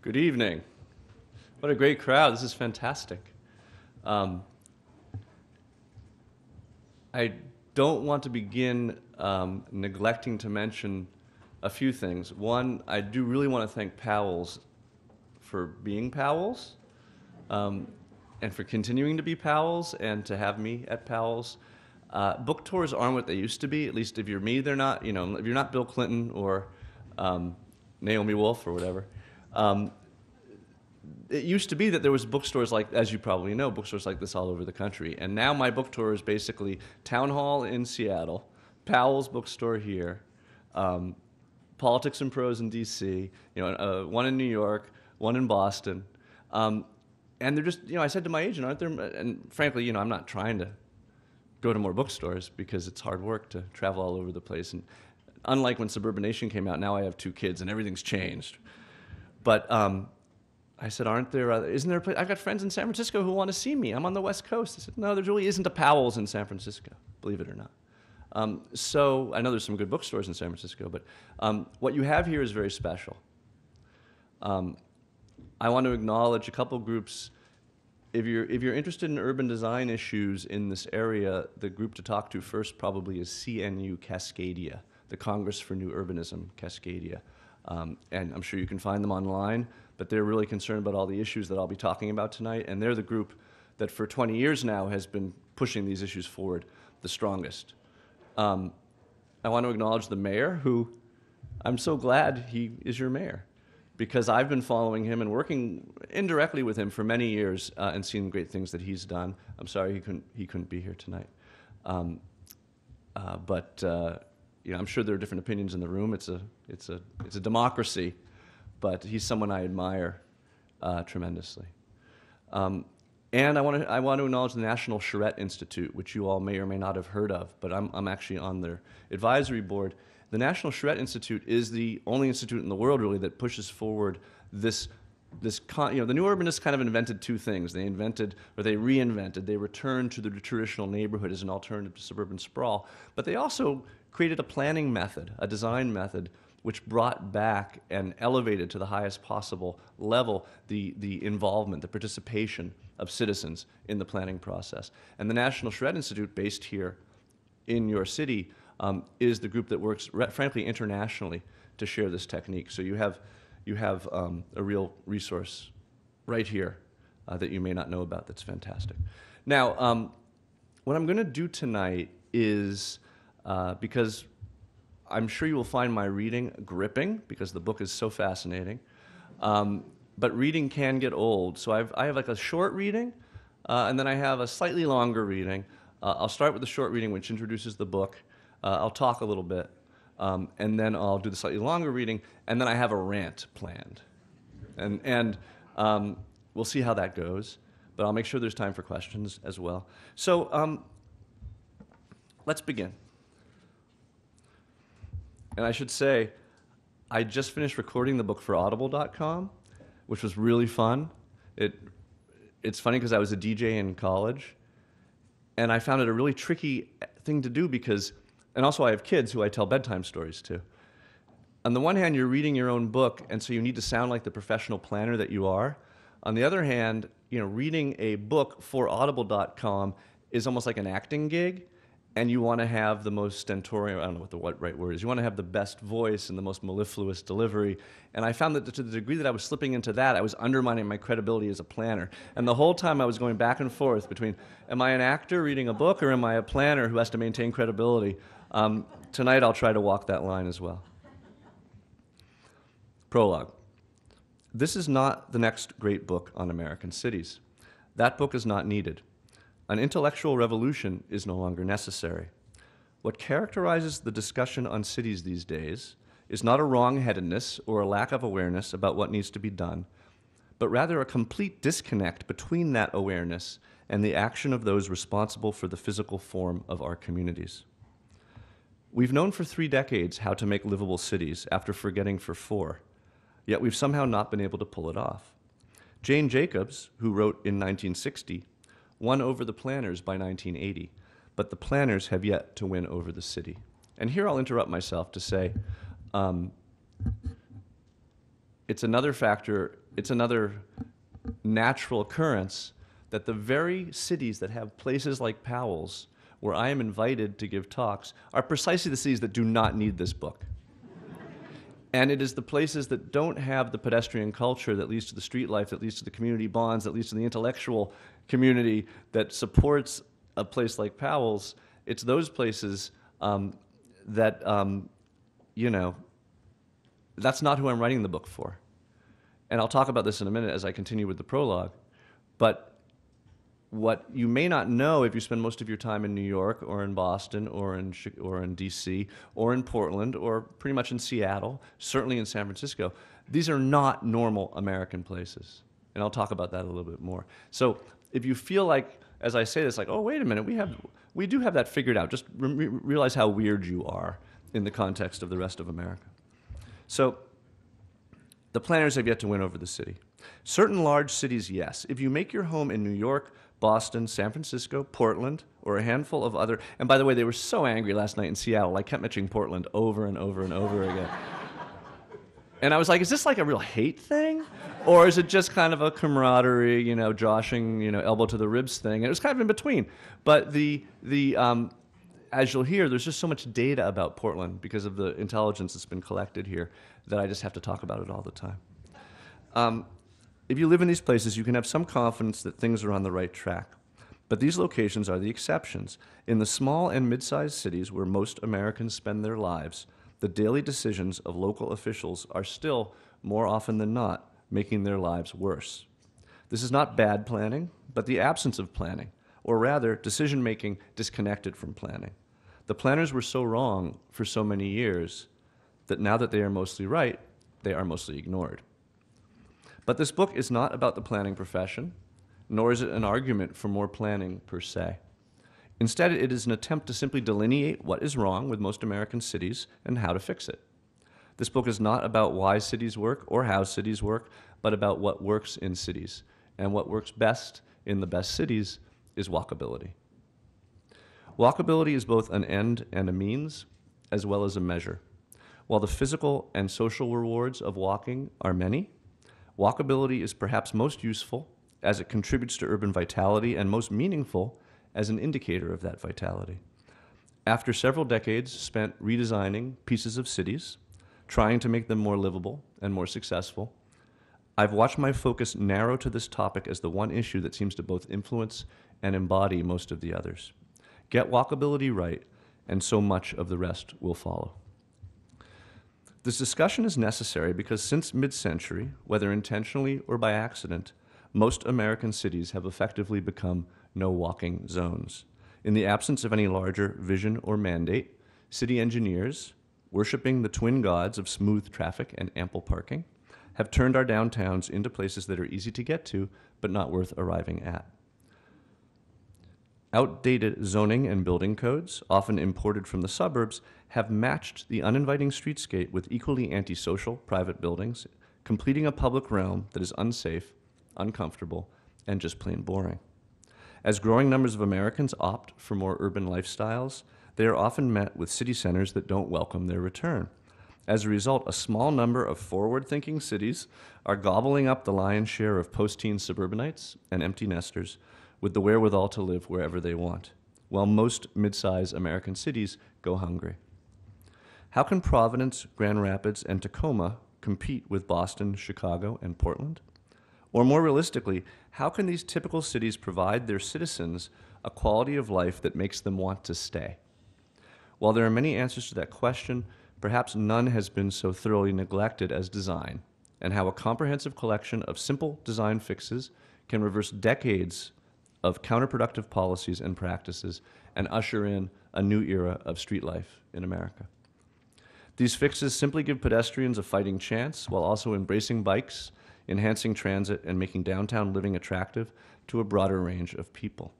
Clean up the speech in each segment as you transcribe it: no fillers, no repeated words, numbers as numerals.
Good evening. What a great crowd. This is fantastic. I don't want to begin neglecting to mention a few things. One, I do really want to thank Powell's for being Powell's and for continuing to be Powell's and to have me at Powell's. Book tours aren't what they used to be. At least if you're me, they're not. You know, if you're not Bill Clinton or Naomi Wolf or whatever. It used to be that there was bookstores like, as you probably know, bookstores like this all over the country. And now my book tour is basically Town Hall in Seattle, Powell's bookstore here, Politics and Prose in D.C., one in New York, one in Boston. And they're just, I said to my agent, aren't there, and frankly, I'm not trying to go to more bookstores because it's hard work to travel all over the place. And unlike when Suburban Nation came out, now I have 2 kids and everything's changed. But I said, isn't there a place? I've got friends in San Francisco who want to see me. I'm on the West Coast. I said, no, there really isn't a Powell's in San Francisco, believe it or not. So I know there's some good bookstores in San Francisco, but what you have here is very special. I want to acknowledge a couple groups. If you're interested in urban design issues in this area, the group to talk to first probably is CNU Cascadia, the Congress for New Urbanism Cascadia. And I'm sure you can find them online, but they're really concerned about all the issues that I'll be talking about tonight, and they're the group that for 20 years now has been pushing these issues forward the strongest. I want to acknowledge the mayor, who I'm so glad he is your mayor, because I've been following him and working indirectly with him for many years and seeing great things that he's done. I'm sorry he couldn't be here tonight. But I'm sure there are different opinions in the room. It's a democracy, but he's someone I admire tremendously. And I want to acknowledge the National Charrette Institute, which you all may or may not have heard of, but I'm actually on their advisory board. The National Charrette Institute is the only institute in the world, really, that pushes forward the new urbanists kind of invented 2 things. They reinvented, they returned to the traditional neighborhood as an alternative to suburban sprawl, but they also created a planning method, a design method, which brought back and elevated to the highest possible level the involvement, the participation of citizens in the planning process. And the National Charrette Institute, based here in your city, is the group that works, frankly, internationally to share this technique. So you have a real resource right here that you may not know about that's fantastic. Now, what I'm going to do tonight is, because I'm sure you will find my reading gripping, because the book is so fascinating, but reading can get old. So I have like a short reading, and then I have a slightly longer reading. I'll start with the short reading, which introduces the book. I'll talk a little bit, and then I'll do the slightly longer reading, and then I have a rant planned. And we'll see how that goes, but I'll make sure there's time for questions as well. So let's begin. And I should say, I just finished recording the book for Audible.com, which was really fun. It's funny because I was a DJ in college, and I found it a really tricky thing to do because, and also I have kids who I tell bedtime stories to. On the one hand, you're reading your own book, and so you need to sound like the professional planner that you are. On the other hand, reading a book for Audible.com is almost like an acting gig, and you want to have the most stentorian, I don't know what the right word is, you want to have the best voice and the most mellifluous delivery. And I found that to the degree that I was slipping into that, I was undermining my credibility as a planner. And the whole time I was going back and forth between, am I an actor reading a book, or am I a planner who has to maintain credibility? Tonight I'll try to walk that line as well. Prologue. This is not the next great book on American cities. That book is not needed. An intellectual revolution is no longer necessary. What characterizes the discussion on cities these days is not a wrong-headedness or a lack of awareness about what needs to be done, but rather a complete disconnect between that awareness and the action of those responsible for the physical form of our communities. We've known for 3 decades how to make livable cities after forgetting for 4, yet we've somehow not been able to pull it off. Jane Jacobs, who wrote in 1960, won over the planners by 1980, but the planners have yet to win over the city. And here I'll interrupt myself to say, it's another factor, it's another natural occurrence that the very cities that have places like Powell's, where I am invited to give talks, are precisely the cities that do not need this book. And it is the places that don't have the pedestrian culture that leads to the street life, that leads to the community bonds, that leads to the intellectual community that supports a place like Powell's. It's those places that, you know, that's not who I'm writing the book for. And I'll talk about this in a minute as I continue with the prologue. But what you may not know if you spend most of your time in New York or in Boston or in D.C. or in Portland or pretty much in Seattle, certainly in San Francisco, these are not normal American places. And I'll talk about that a little bit more. So if you feel like, as I say this, like, oh, wait a minute, we do have that figured out, just realize how weird you are in the context of the rest of America. So the planners have yet to win over the city. Certain large cities, yes. If you make your home in New York, Boston, San Francisco, Portland, or a handful of other, and by the way, they were so angry last night in Seattle, I kept mentioning Portland over and over and over again. And I was like, is this like a real hate thing? Or is it just kind of a camaraderie, you know, joshing, you know, elbow to the ribs thing? And it was kind of in between. But as you'll hear, there's just so much data about Portland because of the intelligence that's been collected here that I just have to talk about it all the time. If you live in these places, you can have some confidence that things are on the right track. But these locations are the exceptions. In the small and mid-sized cities where most Americans spend their lives, the daily decisions of local officials are still, more often than not, making their lives worse. This is not bad planning, but the absence of planning, or rather, decision-making disconnected from planning. The planners were so wrong for so many years that now that they are mostly right, they are mostly ignored. But this book is not about the planning profession, nor is it an argument for more planning per se. Instead, it is an attempt to simply delineate what is wrong with most American cities and how to fix it. This book is not about why cities work or how cities work, but about what works in cities. And what works best in the best cities is walkability. Walkability is both an end and a means, as well as a measure. While the physical and social rewards of walking are many, walkability is perhaps most useful as it contributes to urban vitality and most meaningful as an indicator of that vitality. After several decades spent redesigning pieces of cities, trying to make them more livable and more successful, I've watched my focus narrow to this topic as the one issue that seems to both influence and embody most of the others. Get walkability right, and so much of the rest will follow. This discussion is necessary because since mid-century, whether intentionally or by accident, most American cities have effectively become no-walking zones. In the absence of any larger vision or mandate, city engineers, worshiping the twin gods of smooth traffic and ample parking, have turned our downtowns into places that are easy to get to, but not worth arriving at. Outdated zoning and building codes, often imported from the suburbs, have matched the uninviting streetscape with equally antisocial private buildings, completing a public realm that is unsafe, uncomfortable, and just plain boring. As growing numbers of Americans opt for more urban lifestyles, they are often met with city centers that don't welcome their return. As a result, a small number of forward-thinking cities are gobbling up the lion's share of post-teen suburbanites and empty nesters with the wherewithal to live wherever they want, while most mid-sized American cities go hungry. How can Providence, Grand Rapids, and Tacoma compete with Boston, Chicago, and Portland? Or more realistically, how can these typical cities provide their citizens a quality of life that makes them want to stay? While there are many answers to that question, perhaps none has been so thoroughly neglected as design, and how a comprehensive collection of simple design fixes can reverse decades of counterproductive policies and practices and usher in a new era of street life in America. These fixes simply give pedestrians a fighting chance while also embracing bikes, enhancing transit, and making downtown living attractive to a broader range of people.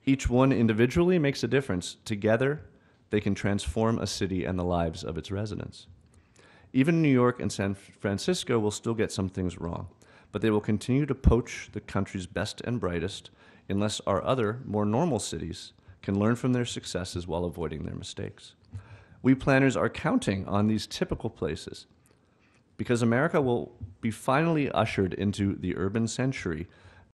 Each one individually makes a difference. Together, they can transform a city and the lives of its residents. Even New York and San Francisco will still get some things wrong, but they will continue to poach the country's best and brightest unless our other, more normal cities can learn from their successes while avoiding their mistakes. We planners are counting on these typical places because America will be finally ushered into the urban century